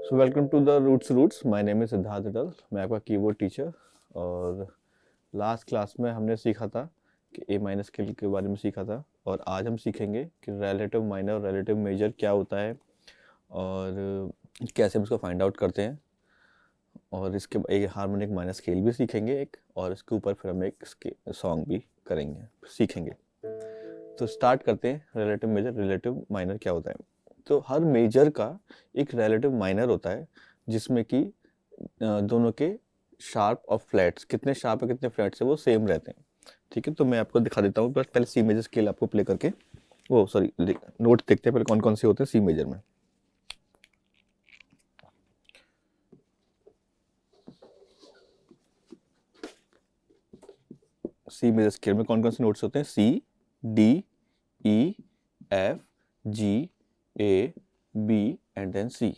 So welcome to the roots. My name is Siddharth Atal. मैं आपका keyboard teacher. और last class में हमने सीखा था कि ए माइनर स्केल के बारे में सीखा था, और आज हम सीखेंगे कि रिलेटिव माइनर और रिलेटिव मेजर क्या होता है और कैसे हम इसको फाइंड आउट करते हैं। और इसके एक हार्मोनिक माइनर स्केल भी सीखेंगे एक, और इसके ऊपर फिर हम एक सॉन्ग भी करेंगे सीखेंगे। तो स्टार्ट करते हैं। रिलेटिव मेजर रिलेटिव माइनर क्या होता है। तो हर मेजर का एक रिलेटिव माइनर होता है जिसमें कि दोनों के शार्प और फ्लैट्स, कितने शार्प है कितने फ्लैट्स है, वो सेम रहते हैं। ठीक है, तो मैं आपको दिखा देता हूँ। बस पहले सी मेजर स्केल आपको प्ले करके वो सॉरी नोट देखते हैं पहले कौन कौन से होते हैं सी मेजर में। सी मेजर स्केल में कौन कौन से नोट्स होते हैं? C, D, E, F, G, A, B and then C.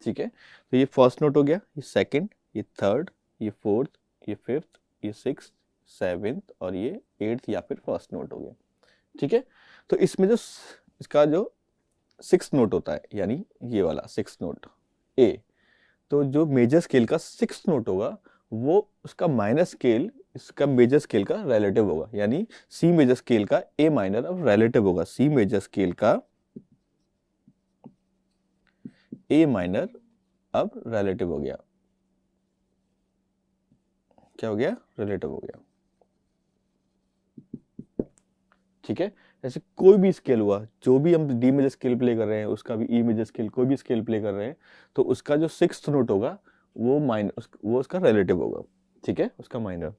ठीक है, तो ये फर्स्ट नोट हो गया, ये सेकंड, ये थर्ड, ये फोर्थ, ये फिफ्थ, ये सिक्स्थ, सेवेंथ और ये एट्थ या फिर फर्स्ट नोट हो गया। ठीक है, तो इसमें जो इसका जो सिक्स्थ नोट होता है, यानी ये वाला सिक्स्थ नोट ए, तो जो मेजर स्केल का सिक्स्थ नोट होगा वो उसका माइनर स्केल इसका मेजर स्केल का रिलेटिव होगा, यानी सी मेजर स्केल का ए माइनर अब रिलेटिव होगा। सी मेजर स्केल का ए माइनर अब रिलेटिव हो गया। क्या हो गया? रिलेटिव हो गया। ठीक है, जैसे कोई भी स्केल हुआ, जो भी हम डी मेजर स्केल प्ले कर रहे हैं उसका भी ई मेजर स्केल, कोई भी स्केल प्ले कर रहे हैं तो उसका जो सिक्स्थ नोट होगा वो वो उसका रिलेटिव होगा। ठीक है, उसका माइनर।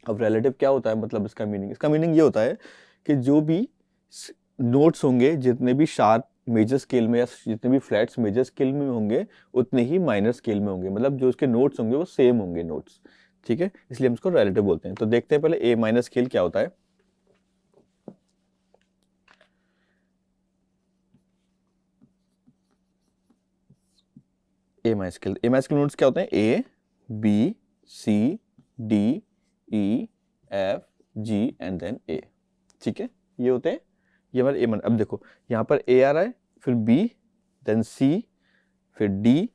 अब रिलेटिव क्या होता है, मतलब इसका मीनिंग ये होता है कि जो भी नोट्स होंगे, जितने भी शार्प मेजर स्केल में या जितने भी फ्लैट्स मेजर स्केल में होंगे उतने ही माइनर स्केल में होंगे, मतलब जो उसके नोट्स होंगे वो सेम होंगे नोट्स। ठीक है, इसलिए हम इसको रिलेटिव बोलते हैं। तो देखते हैं पहले ए माइनर स्केल क्या होता है। ए माइनर स्केल नोट्स क्या होते हैं? A, B, C, D, E, F, G and then A. ठीक है, ये होते हैं, ये हमारे ए माइनर। अब देखो यहाँ पर ए आ रहा है, फिर बी, देन सी, फिर डी,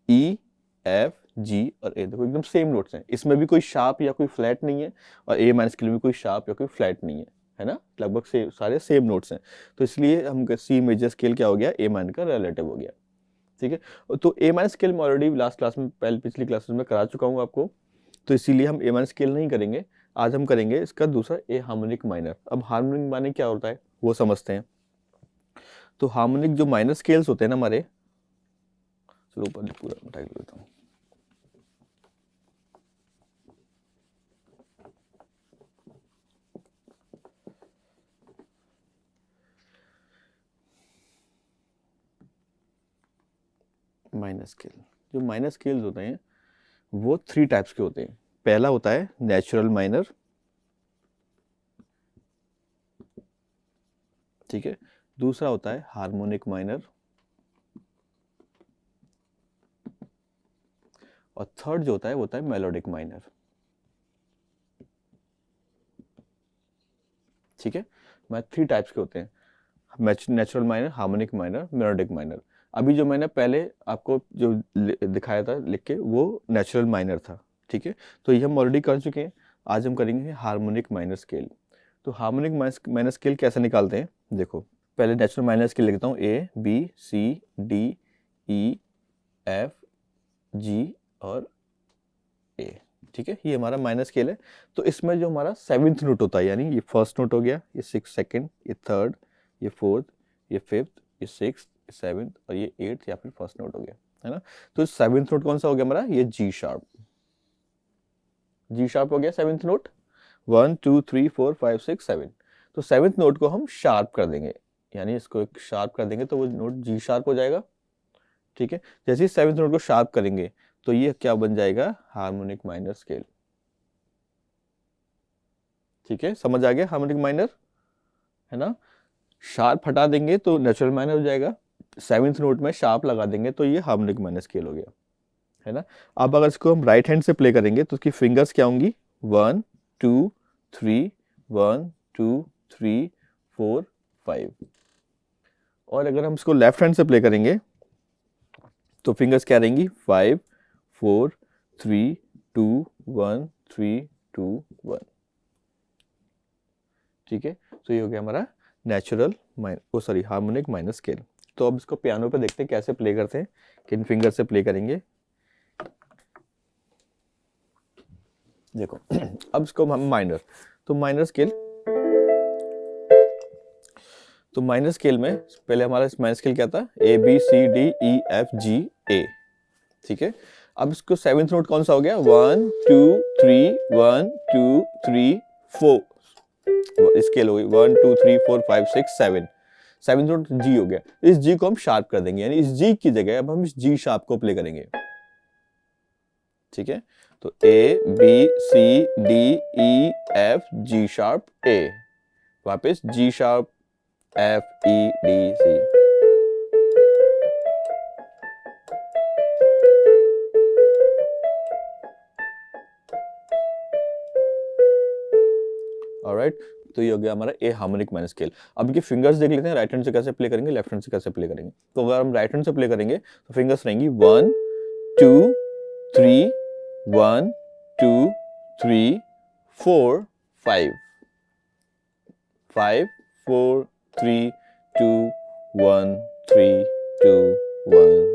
ई, एफ, जी और ए। देखो एकदम सेम नोट्स हैं, इसमें भी कोई शार्प या कोई फ्लैट नहीं है, और ए माइनर स्केल में कोई शार्प या कोई फ्लैट नहीं है ना, लगभग सारे सेम नोट्स हैं। तो इसलिए हम सी मेजर स्केल क्या हो गया? ए माइनर का रिलेटिव हो गया। ठीक है, तो ए माइनर स्केल में ऑलरेडी लास्ट क्लास में पिछली क्लासेस में करा चुका हूँ आपको, तो इसीलिए हम ए माइनर स्केल नहीं करेंगे। आज हम करेंगे इसका दूसरा ए हार्मोनिक माइनर। अब हार्मोनिक माइनर क्या होता है वो समझते हैं। तो हार्मोनिक जो माइनर स्केल्स होते हैं ना हमारे, चलो ऊपर पूरा मिटा के देता हूँ। माइनर स्केल, जो माइनर स्केल्स होते हैं वो 3 टाइप्स के होते हैं। पहला होता है नेचुरल माइनर। ठीक है, दूसरा होता है हार्मोनिक माइनर, और थर्ड जो होता है वो होता है मेलोडिक माइनर। ठीक है, मैं 3 टाइप्स के होते हैं, natural minor, harmonic minor, melodic minor. अभी जो मैंने पहले आपको जो दिखाया था लिख के वो नेचुरल माइनर था। ठीक है, तो ये हम ऑलरेडी कर चुके हैं। आज हम करेंगे हार्मोनिक माइनर स्केल। तो हार्मोनिक माइनर स्केल कैसे निकालते हैं, देखो पहले नेचुरल माइनर स्केल लिखता हूँ, ए, B, C, D, E, F, जी और ए। ठीक है, ये हमारा माइनर स्केल है। तो इसमें जो हमारा सेवेंथ नोट होता है, यानी ये फर्स्ट नोट हो गया, ये सिक्स सेकेंड, ये थर्ड, ये फोर्थ, ये फिफ्थ, ये सिक्स, ये सेवेंथ और ये एट्थ या फिर फर्स्ट नोट हो गया, है ना। तो सेवेंथ नोट कौन सा हो गया हमारा? ये जी शार्प। जी शार्प हो गया सेवेंथ नोट। 1 2 3 4 5 6 7। तो सेवेंथ नोट को हम शार्प कर देंगे, यानी इसको एक शार्प कर देंगे तो वो नोट जी शार्प हो जाएगा। ठीक है, जैसे ही सेवेंथ नोट को शार्प करेंगे तो ये क्या बन जाएगा? Harmonic minor scale. ठीक है, समझ आ गया हार्मोनिक माइनर, है ना। शार्प हटा देंगे तो नेचुरल माइनर हो जाएगा, सेवेंथ नोट में शार्प लगा देंगे तो ये हार्मोनिक माइनर स्केल हो गया, है ना। अब अगर इसको हम राइट हैंड से प्ले करेंगे तो उसकी फिंगर्स क्या होंगी? 1 2 3, 1 2 3 4 5। और अगर हम इसको लेफ्ट हैंड से प्ले करेंगे तो फिंगर्स क्या रहेंगी 5 4 3 2 1 3 2 1। ठीक है, तो ये हो गया हमारा नेचुरल हार्मोनिक माइनर स्केल। तो अब इसको पियानो पे देखते हैं कैसे प्ले करते हैं, किन फिंगर से प्ले करेंगे। देखो अब इसको हम माइनर, तो माइनर स्केल में पहले हमारा माइनर स्केल क्या था, A B C D E F G A. ठीक है, अब इसको सेवेंथ नोट कौन सा हो गया, 1 2 3 1 2 3 4 स्केल हो गई 1 2 3 4 5 6 7, सेवेंथ नोट जी हो गया। इस जी को हम शार्प कर देंगे, यानी इस जी की जगह अब हम इस जी शार्प को प्ले करेंगे। ठीक है, तो A B C D E F G sharp A, वापस G sharp F E D C. Alright, तो ये हो गया हमारा ए हार्मोनिक माइनर स्केल। अब ये फिंगर्स देख लेते हैं, राइट हैंड से कैसे प्ले करेंगे, लेफ्ट हैंड से कैसे प्ले करेंगे। तो अगर हम राइट हैंड से प्ले करेंगे तो फिंगर्स रहेंगी 1 2 3 1 2 3 4 5 5 4 3 2 1 3 2 1।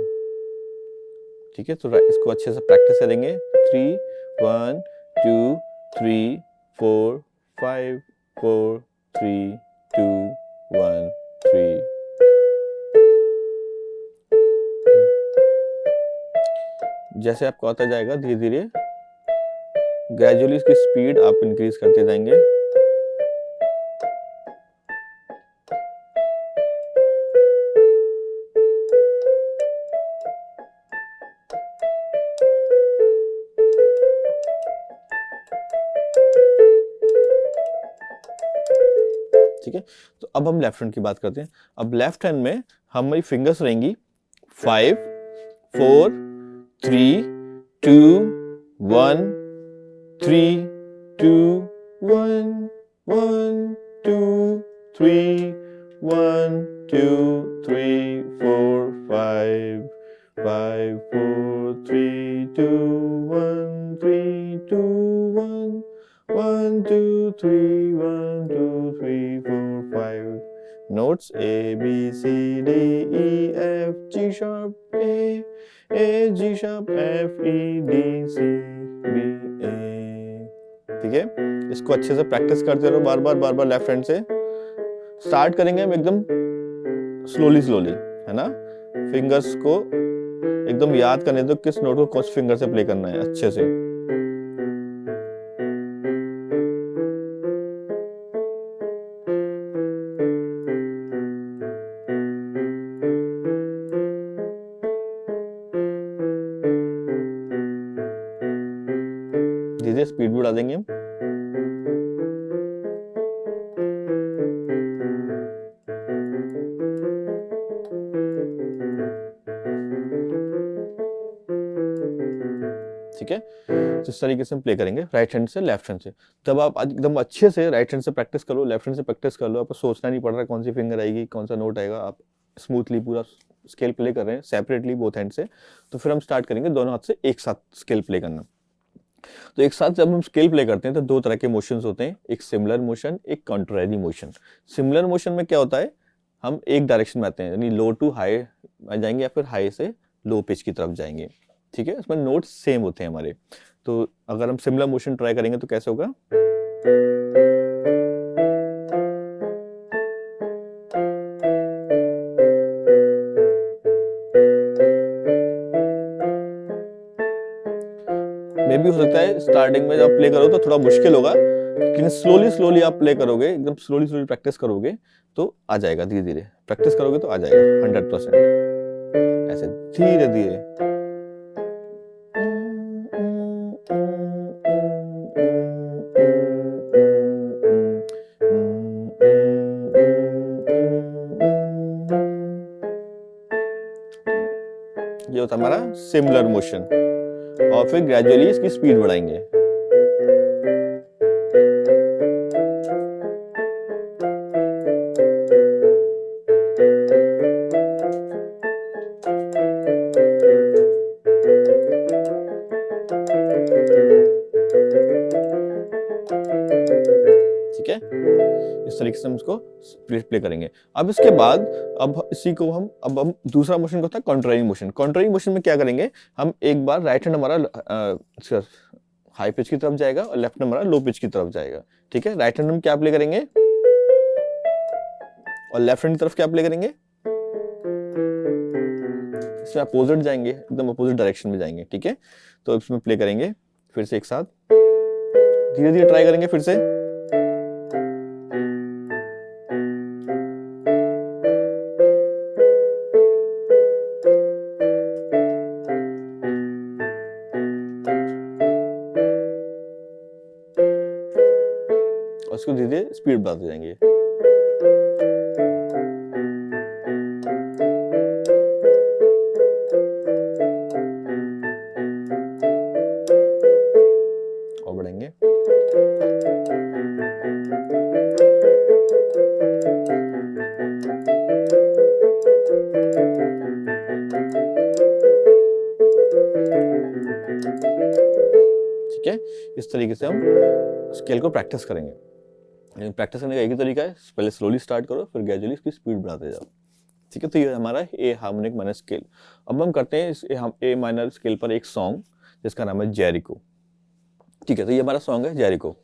ठीक है, तो इसको अच्छे से प्रैक्टिस करेंगे। 3 1 2 3 4 5 4 3 2 1 3। जैसे आपको आता जाएगा धीरे धीरे ग्रेजुअली इसकी स्पीड आप इंक्रीज करते जाएंगे। ठीक है, तो अब हम लेफ्ट हैंड की बात करते हैं। अब लेफ्ट हैंड में हमारी फिंगर्स रहेंगी 5 4 3 2 1 3 2 1 1 2 3 1 2 3 4 5 5 4 3 2 1 3 2 1 1 2 3 1 2 3 4 5 notes A B C D E F G sharp A G sharp F E D C B A। ठीक है, इसको अच्छे से प्रैक्टिस करते रहो बार बार लेफ्ट हैंड से। स्टार्ट करेंगे हम एकदम स्लोली है ना, फिंगर्स को एकदम याद करने दो किस नोट को किस फिंगर से प्ले करना है अच्छे से। धीरे स्पीड भी बढ़ा देंगे हम। ठीक है, तो इस तरीके से हम प्ले करेंगे राइट हैंड से लेफ्ट हैंड से। तब आप एकदम अच्छे से राइट हैंड से प्रैक्टिस कर लो, लेफ्ट हैंड से प्रैक्टिस कर लो, आपको सोचना नहीं पड़ रहा है कौन सी फिंगर आएगी कौन सा नोट आएगा, आप स्मूथली पूरा स्केल प्ले कर रहे हैं सेपरेटली बोथ हैंड से। तो फिर हम स्टार्ट करेंगे दोनों हाथ से एक साथ स्केल प्ले करना। तो एक साथ जब हम स्केल प्ले करते हैं तो दो तरह के मोशंस होते हैं, एक सिमिलर मोशन एक कॉन्ट्रैरी मोशन। सिमिलर मोशन में क्या होता है, हम एक डायरेक्शन में आते हैं, यानी लो टू हाई जाएंगे या फिर हाई से लो पिच की तरफ जाएंगे। ठीक है, इसमें नोट्स सेम होते हैं हमारे। तो अगर हम सिमिलर मोशन ट्राई करेंगे तो कैसे होगा, मे भी हो सकता है स्टार्टिंग में जब प्ले करो तो थोड़ा मुश्किल होगा, लेकिन स्लोली आप प्ले करोगे, एकदम स्लोली प्रैक्टिस करोगे तो आ जाएगा, धीरे धीरे प्रैक्टिस करोगे तो आ जाएगा 100%। ऐसे धीरे धीरे। ये होता है हमारा सिमिलर मोशन, और फिर ग्रेजुअली इसकी स्पीड बढ़ाएंगे। तरीके से हम इसको प्ले करेंगे। अब इसके बाद अब इसी को हम दूसरा मोशन को होता है कॉन्ट्रारिंग मोशन। कॉन्ट्रारिंग मोशन में क्या करेंगे, हम एक बार राइट हैंड हमारा हाई पिच की तरफ जाएगा और लेफ्ट हैंड हमारा लो पिच की तरफ जाएगा। ठीक है, राइट हैंड हम क्या प्ले करेंगे और लेफ्ट हैंड की तरफ क्या प्ले करेंगे, इसमें अपोजिट जाएंगे, एकदम अपोजिट डायरेक्शन में जाएंगे। ठीक है, तो इसमें प्ले करेंगे फिर से एक साथ, धीरे धीरे ट्राई करेंगे फिर से। और इसको धीरे धीरे स्पीड बढ़ाते जाएंगे। और बढ़ेंगे। ठीक है, इस तरीके से हम स्केल को प्रैक्टिस करेंगे। प्रैक्टिस करने का एक ही तरीका है, पहले स्लोली स्टार्ट करो, फिर ग्रेजुअली इसकी स्पीड बढ़ाते जाओ। ठीक है, तो ये हमारा ए हार्मोनिक माइनर स्केल। अब हम करते हैं इस ए माइनर स्केल पर एक सॉन्ग जिसका नाम है जेरिको। ठीक है, तो ये हमारा सॉन्ग है जेरिको।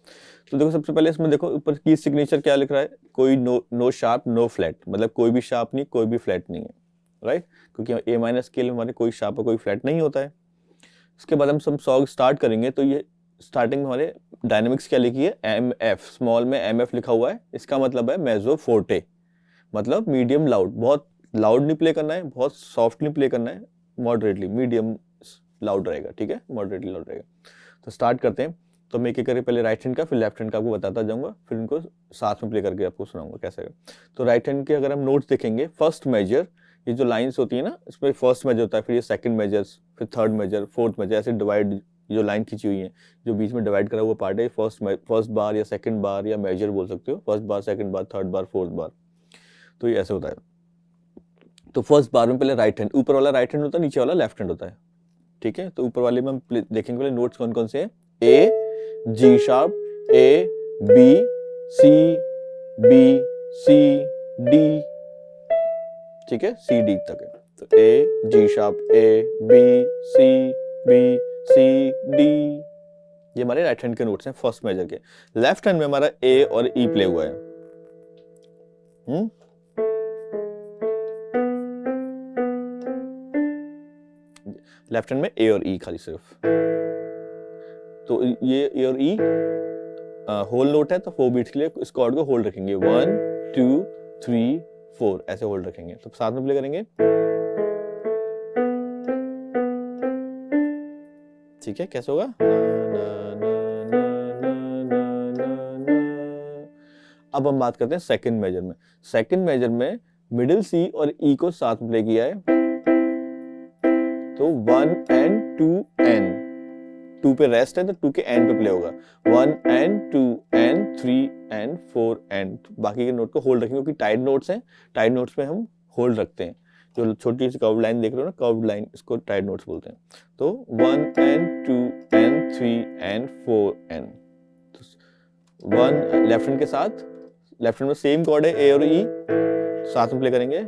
तो देखो सबसे पहले इसमें देखो ऊपर की सिग्नेचर क्या लिख रहा है, कोई नो शार्प नो फ्लैट, मतलब कोई भी शार्प नहीं कोई भी फ्लैट नहीं है, राइट, क्योंकि ए माइनर स्केल में हमारे कोई शार्प और कोई फ्लैट नहीं होता है। इसके बाद हम सब सॉन्ग स्टार्ट करेंगे, तो ये स्टार्टिंग में हमारे डायनेमिक्स क्या लिखी है, एम एफ, स्मॉल में एम एफ लिखा हुआ है, इसका मतलब है मेजो फोर्टे, मतलब मीडियम लाउड, बहुत लाउड नहीं प्ले करना है, बहुत सॉफ्ट नहीं प्ले करना है, मॉडरेटली मीडियम लाउड रहेगा। ठीक है, मॉडरेटली लाउड रहेगा। तो स्टार्ट करते हैं। तो मैं क्या करके पहले राइट हैंड का फिर लेफ्ट हैंड का आपको बताता जाऊंगा, फिर इनको साथ में प्ले करके आपको सुनाऊंगा कैसे है। तो राइट हैंड के अगर हम नोट्स देखेंगे, फर्स्ट मेजर, ये जो लाइंस होती है ना, इसमें फर्स्ट मेजर होता है, फिर ये सेकंड मेजर, फिर थर्ड मेजर, फोर्थ मेजर, ऐसे डिवाइड, जो लाइन खींची हुई है, जो बीच में डिवाइड करा हुआ पार्ट है, फर्स्ट बार या सेकंड बार या मेजर बोल सकते हो, फर्स्ट बार, सेकंड बार, थर्ड बार, फोर्थ बार। तो ये ऐसे होता है। तो फर्स्ट बार में पहले राइट हैंड, ऊपर वाला राइट हैंड होता है, नीचे वाला लेफ्ट हैंड होता है। ठीक है, तो ऊपर वाले में हम देखेंगे पहले नोट्स कौन कौन से हैं, A G sharp, A B C D, ठीक है, सी डी तक है। तो A G sharp, A B C D, ये हमारे राइट हैंड के नोट्स हैं फर्स्ट मेजर के। लेफ्ट हैंड में हमारा ए और ई प्ले हुआ है। लेफ्ट हैंड में ए और ई खाली सिर्फ। तो ये ए और ई होल नोट है, तो 4 बीट्स के लिए इस कॉर्ड को होल्ड रखेंगे, 1 2 3 4 ऐसे होल्ड रखेंगे। तो साथ में प्ले करेंगे। ठीक है, कैसे होगा, अब हम बात करते हैं सेकंड मेजर में। सेकंड मेजर में मिडिल सी और ई को साथ में प्ले किया है, तो 1 and 2 and 2 पे रेस्ट है, तो 2 के एंड पे प्ले होगा, 1 and 2 and 3 and 4 and, बाकी के नोट को होल्ड रखेंगे क्योंकि टाइड नोट्स हैं, टाइड नोट्स में हम होल्ड रखते हैं। जो छोटी सी कर्व लाइन देख रहे हो ना, कर्व लाइन, इसको टाइड नोट्स बोलते हैं। तो 1 and 2 and 3 and 4 and, 1 left hand के साथ, लेफ्ट हैंड में सेम कॉर्ड है ए और ई, साथ में प्ले करेंगे,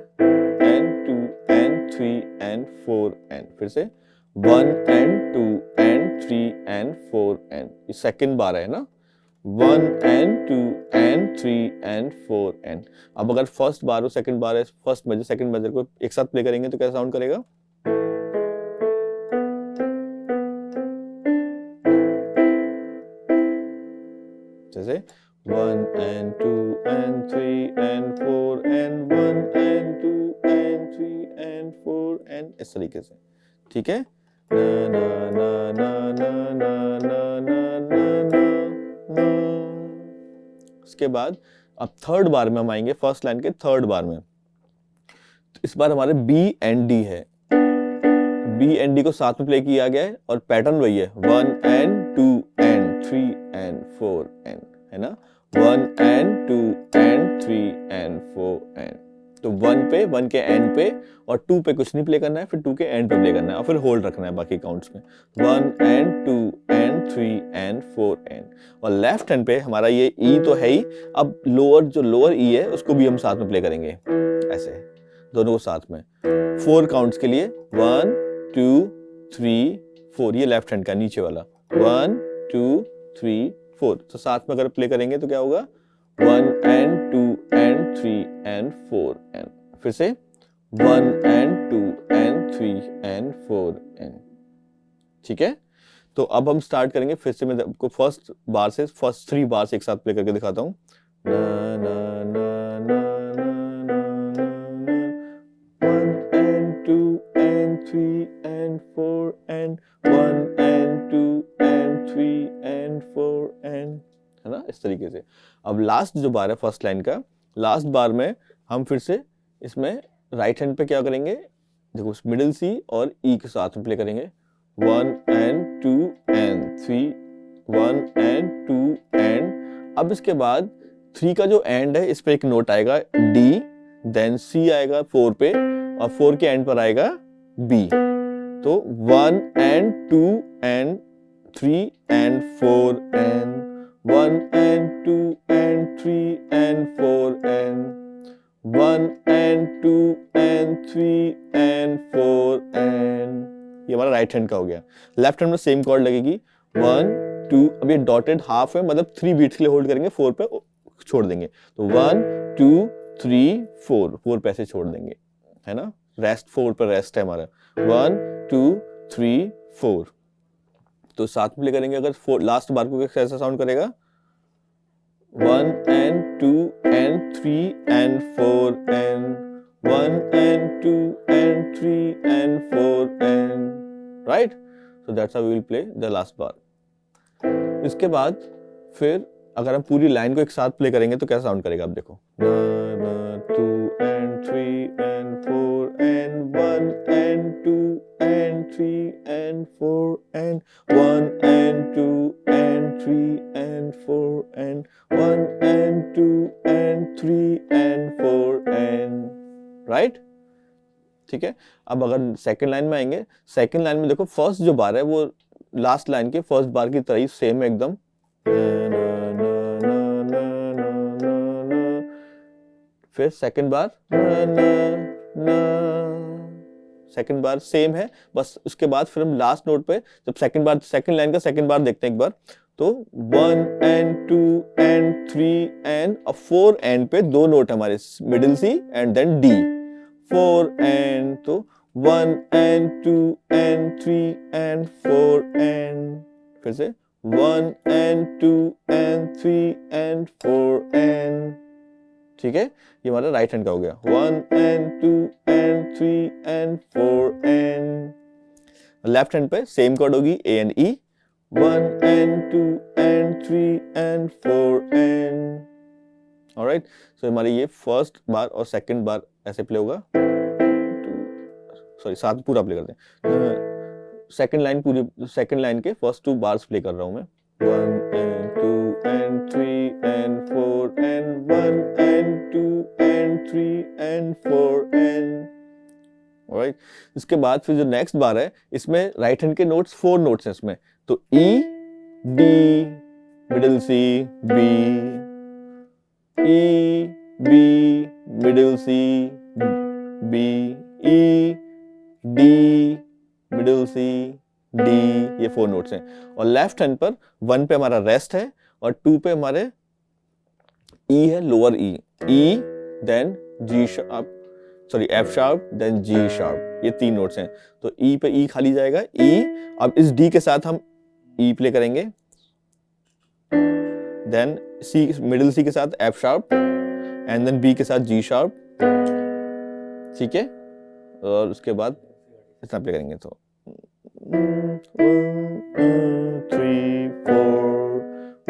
and 2 and 3 and 4 and, फिर से 1 and 2 and 3 and 4 and, ये सेकंड बार है ना, 1 and 2 and 3 and 4 and। अब अगर फर्स्ट बार हो सेकंड बार है, फर्स्ट मेजर सेकंड मेजर को एक साथ प्ले करेंगे तो कैसा साउंड करेगा, जैसे 1 and 2 and 3 and 4 and 1 and 2 and 3 and 4 and, इस तरीके से। ठीक है, ना ना ना ना ना ना ना ना ना। इसके बाद अब थर्ड बार में हम आएंगे, फर्स्ट लाइन के थर्ड बार में। तो इस बार हमारे बी एंड डी है, बी एंड डी को साथ में प्ले किया गया है और पैटर्न वही है, 1 and 2 and 3 and 4 and, है ना, 1 and 2 and 3 and 4 and। तो 1 पे, 1 के एंड पे, और 2 पे कुछ नहीं प्ले करना है, फिर 2 के एंड पे प्ले करना है, और फिर होल्ड रखना है बाकी काउंट्स में 1 एंड 2 एंड 3 एंड 4 एंड। और लेफ्ट हैंड पे हमारा ये ई तो है ही, अब जो लोअर ई है उसको भी हम साथ में प्ले करेंगे, ऐसे दोनों को साथ में 4 काउंट्स के लिए 1 2 3 4, ये लेफ्ट हैंड का नीचे वाला 1 2 3 4। तो साथ में अगर प्ले करेंगे तो क्या होगा 1 एंड 2 एंड 3 एंड 4 एंड, फिर से 1 एंड 2 एंड 3 एंड 4 एंड। ठीक है, तो अब हम स्टार्ट करेंगे फिर से। मैं आपको फर्स्ट 3 बार से एक साथ प्ले करके दिखाता हूँ। ना ना ना ना ना ना ना 1 and 2 and 3 and 4 and 1 and 2 and 3 and 4 and, है ना, इस तरीके से। अब लास्ट जो बार है फर्स्ट लाइन का, लास्ट बार में हम फिर से इसमें राइट हैंड पे क्या करेंगे, देखो मिडिल सी और ई के साथ में प्ले करेंगे 1 एंड 2 एंड 3 1 एंड 2 एंड। अब इसके बाद 3 का जो एंड है इस पे एक नोट आएगा डी, देन सी आएगा 4 पे, और 4 के एंड पर आएगा बी। तो 1 and 2 and 3 and 4 and 1 and 2 and 3 and 4 and 1 and 2 and 3 and 4 and, ये हमारा राइट हैंड का हो गया। लेफ्ट हैंड में सेम कॉर्ड लगेगी 1 2, अब ये डॉटेड हाफ है, मतलब 3 बीट्स के लिए होल्ड करेंगे, 4 पे छोड़ देंगे, तो 1 2 3 4 पे ऐसे छोड़ देंगे, है ना, रेस्ट 4 पे रेस्ट है हमारा 1 2 3 4। तो साथ में प्ले करेंगे अगर लास्ट बार को कैसा साउंड करेगा 1 and 2 and 3 and 4 and 1 and 2 and 3 and 4 and, right? So that's how we will play the last bar. इसके बाद फिर अगर हम पूरी लाइन को एक साथ प्ले करेंगे तो कैसा साउंड करेगा, आप देखो 2 and 3 and 4 and 1 and 2 and 3 and 4 and 1 and 2 and 3 and 4 and 1 and 2 and 3 and 4 and, right? ठीक है, अब अगर सेकंड लाइन में आएंगे, सेकंड लाइन में देखो फर्स्ट जो बार है वो लास्ट लाइन के फर्स्ट बार की तरह ही सेम है एकदम, फिर सेकंड बार सेम है, बस उसके बाद फिर हम लास्ट नोट पे जब सेकंड लाइन का सेकंड बार देखते हैं एक बार, तो 1 and 2 and 3 and 4 एंड पे 2 नोट हमारे middle C and then D, 4 and, तो 1 and 2 and 3 and 4 and, फिर से 1 and 2 and 3 and 4 and, ठीक है, ये हमारा राइट हैंड का हो गया 1 and 2 and 3 and 4 and। Left hand पे सेम कॉर्ड होगी A and E, 1 and 2 and 3 and 4 and, alright. So हमारी ये फर्स्ट बार और सेकंड बार ऐसे प्ले होगा, सॉरी साथ पूरा प्ले करते हैं, सेकंड लाइन के फर्स्ट 2 बार्स प्ले कर रहा हूं मैं 1 and 2 and 3 and 4 and 1 and 2 and 3 and 4 and, alright. इसके बाद फिर जो नेक्स्ट बार है इसमें राइट हैंड के नोट्स 4 नोट्स हैं इसमें, तो E D middle C B, E B middle C B, E D middle C D, ये 4 नोट्स हैं। और लेफ्ट हैंड पर 1 पे हमारा रेस्ट है और 2 पे हमारे ई है, lower E, E then G sharp, sorry F sharp then G sharp, ये 3 नोट्स हैं। तो ई पे ई खाली जाएगा, ई, अब इस डी के साथ हम ई प्ले करेंगे, देन सी मिडिल सी के साथ F sharp and then B के साथ जी शार्प, ठीक है, और उसके बाद इतना प्ले करेंगे, तो 3 4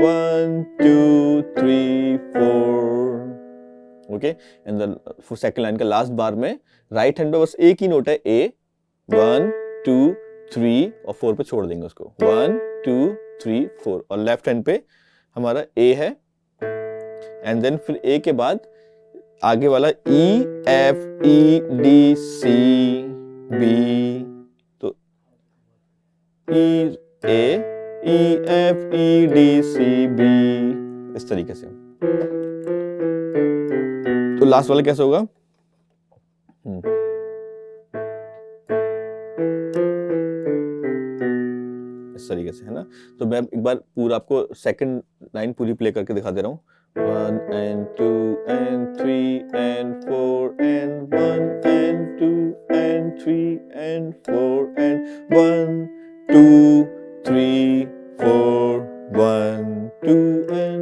1 2 3 4, okay. And the second line का लास्ट बार में राइट हैंड पे बस एक ही नोट है ए, 1 2 3 और 4 पे छोड़ देंगे उसको, 1 2 3 4, और लेफ्ट हैंड पे हमारा ए है एंड देन फिर ए के बाद आगे वाला E F E D C B, तो E A E F E D C B, इस तरीके से। तो लास्ट वाला कैसे होगा? इस तरीके से, है ना। तो मैं एक बार पूरा आपको सेकंड लाइन पूरी प्ले करके दिखा दे रहा हूँ। 1 and 2 and 3 and 4 and 1 and 2 and 3 and 4 and 1 2 3 4 1 2 and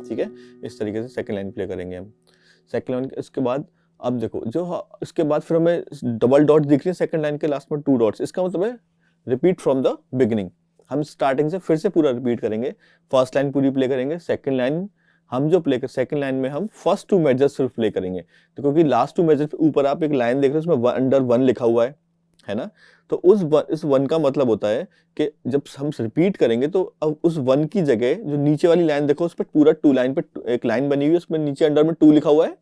ठीक है। इस तरीके से सेकंड लाइन प्ले करेंगे हम। सेकंड लाइन इसके बाद अब देखो जो इसके बाद फिर हमें डबल डॉट दिख रही है सेकंड लाइन के लास्ट में 2 डॉट्स, इसका मतलब है रिपीट फ्रॉम द बिगिनिंग। हम स्टार्टिंग से फिर से पूरा रिपीट करेंगे। फर्स्ट लाइन पूरी प्ले करेंगे, सेकंड लाइन हम जो प्ले कर सेकंड लाइन में हम फर्स्ट 2 मेजर्स सिर्फ प्ले करेंगे। तो क्योंकि लास्ट 2 मेजर्स ऊपर आप एक लाइन देख रहे हो उसमें अंडर 1 लिखा हुआ है ना। तो इस 1 का मतलब होता है कि जब हम रिपीट करेंगे तो अब उस 1 की जगह जो नीचे वाली लाइन देखो उस पर पूरा 2 लाइन पे एक लाइन बनी हुई है, उसमें नीचे अंडर में 2 लिखा हुआ है।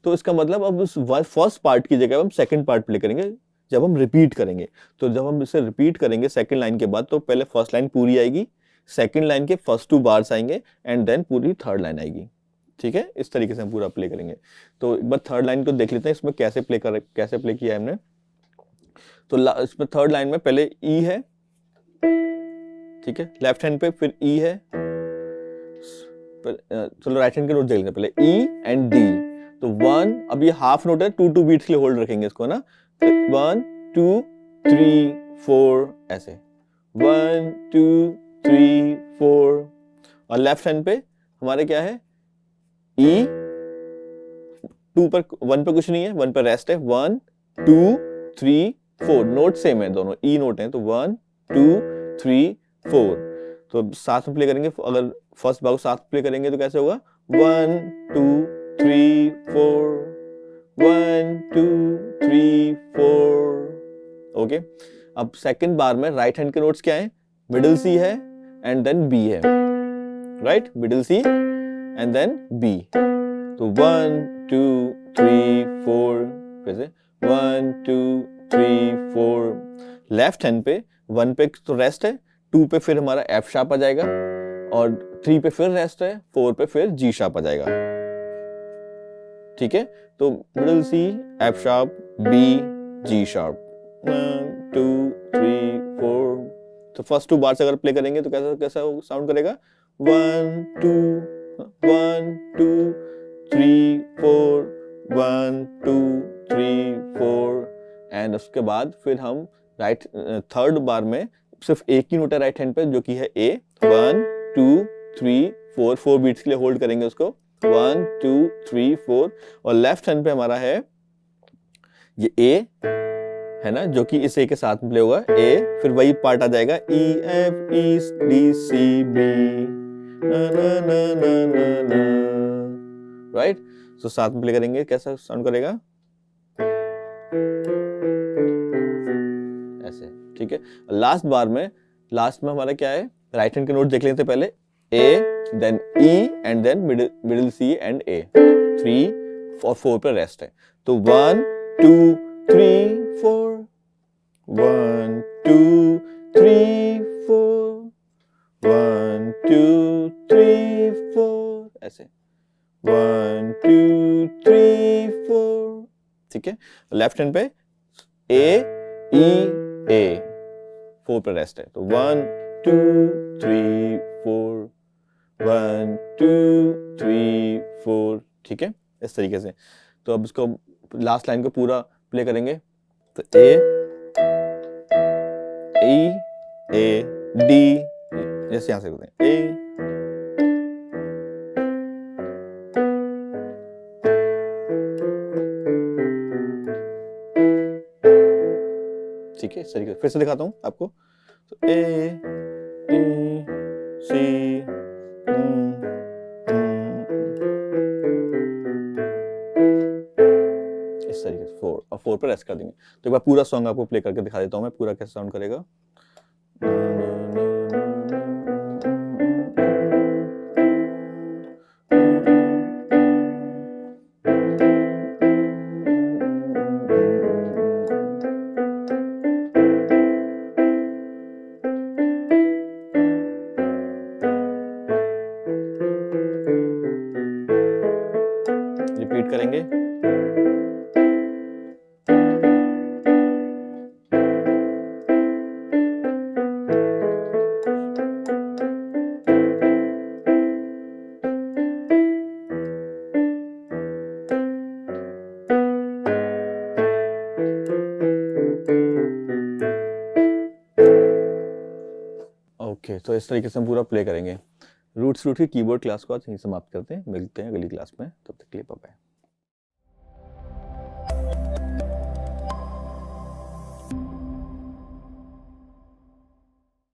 तो इसका मतलब अब उस फर्स्ट पार्ट की जगह हम सेकंड पार्ट प्ले करेंगे जब हम रिपीट करेंगे। तो जब हम इसे रिपीट करेंगे सेकंड लाइन के बाद, तो पहले फर्स्ट लाइन पूरी आएगी, सेकंड लाइन के फर्स्ट 2 बार्स आएंगे एंड देन पूरी थर्ड लाइन आएगी। ठीक है, इस तरीके से हम पूरा प्ले करेंगे। तो एक बार थर्ड लाइन को देख लेते हैं इसमें कैसे प्ले किया है हमने। तो इसमें थर्ड लाइन में पहले ई है, ठीक है, लेफ्ट हैंड पे फिर ई है। चलो राइट हैंड के नोट देख लेते हैं, पहले ई एंड डी। तो 1, अब ये हाफ नोट है, 2 बीट्स के लिए होल्ड रखेंगे इसको ना। 1 2 3 4 ऐसे 1 2 3 4। और लेफ्ट हैंड पे हमारे क्या है, ई 2 पर 1 पे कुछ नहीं है, 1 पर रेस्ट है। 1 2 3 4 नोट सेम है, दोनों ई नोट हैं। तो 1 2 3 4। तो साथ में प्ले करेंगे, अगर फर्स्ट बार साथ प्ले करेंगे तो कैसे होगा, 1 2 3 4 1 2 3 4। ओके, अब सेकंड बार में राइट हैंड के नोट्स क्या है, मिडिल सी है एंड देन बी है, right, middle C and then B. तो 1 2 3 4, फिर से 1 2 3 4। लेफ्ट हैंड पे 1 पे तो रेस्ट है, 2 पे फिर हमारा एफ शार्प आ जाएगा, और 3 पे फिर रेस्ट है, 4 पे फिर जी शार्प आ जाएगा। ठीक है, तो middle C F sharp B G sharp, 1 2 3 4। तो फर्स्ट 2 बार से अगर प्ले करेंगे तो कैसा साउंड करेगा, 1 2 1 2 3 4 1 2 3 4। एंड उसके बाद फिर हम थर्ड बार में सिर्फ एक ही नोट है राइट हैंड पे जो कि है ए। 1 2 3 4 बीट्स के लिए होल्ड करेंगे उसको, 1 2 3 4। और लेफ्ट हैंड पे हमारा है ये ए, है ना, जो कि इस ए के साथ प्ले होगा, ए फिर वही पार्ट आ जाएगा, E F E D C B ना, राइट। तो साथ में प्ले करेंगे, कैसा साउंड करेगा, ऐसे। ठीक है, लास्ट बार में लास्ट में हमारा क्या है, राइट हैंड के नोट देख लेते हैं पहले, A then E and then middle C and A, 3 और 4 पे रेस्ट है। तो 1 2 3 4 1 2 3 4 1 2 3 4 ऐसे 1 2 3 4। ठीक है, लेफ्ट हैंड पे ए ई ए, 4 पे रेस्ट है। तो 1 2 3 4 1 2 3 4। ठीक है, इस तरीके से। तो अब इसको लास्ट लाइन को पूरा प्ले करेंगे। तो ए डी, जैसे यहां से करते हैं, ए ठीक है, इस तरीके से फिर से दिखाता हूं आपको। तो ए सी इस तरीके से 4 और 4 पर रेस्ट कर देंगे। तो एक बार पूरा सॉन्ग आपको प्ले करके दिखा देता हूं मैं, पूरा कैसे साउंड करेगा। ओके, तो इस तरीके से हम पूरा प्ले करेंगे। रूट्स की कीबोर्ड क्लास को आज यहीं समाप्त करते हैं, मिलते हैं अगली क्लास में, तब तक के लिए बाय बाय।